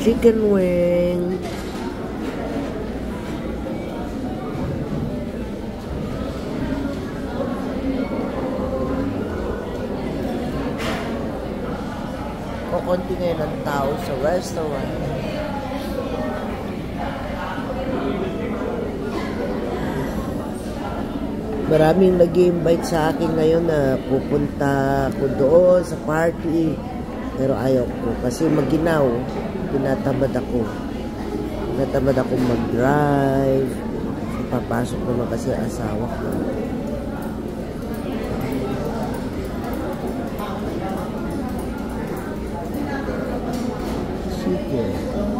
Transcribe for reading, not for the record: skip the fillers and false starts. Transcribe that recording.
chicken wing. Kukunti ngayon ang tao sa restaurant. Maraming nag-invite sa akin ngayon na pupunta ko doon sa party. Pero ayaw ko kasi maginaw. Tinatamad ako. Tinatamad ako mag-drive. Papasok naman kasi asawa ko. Chicken.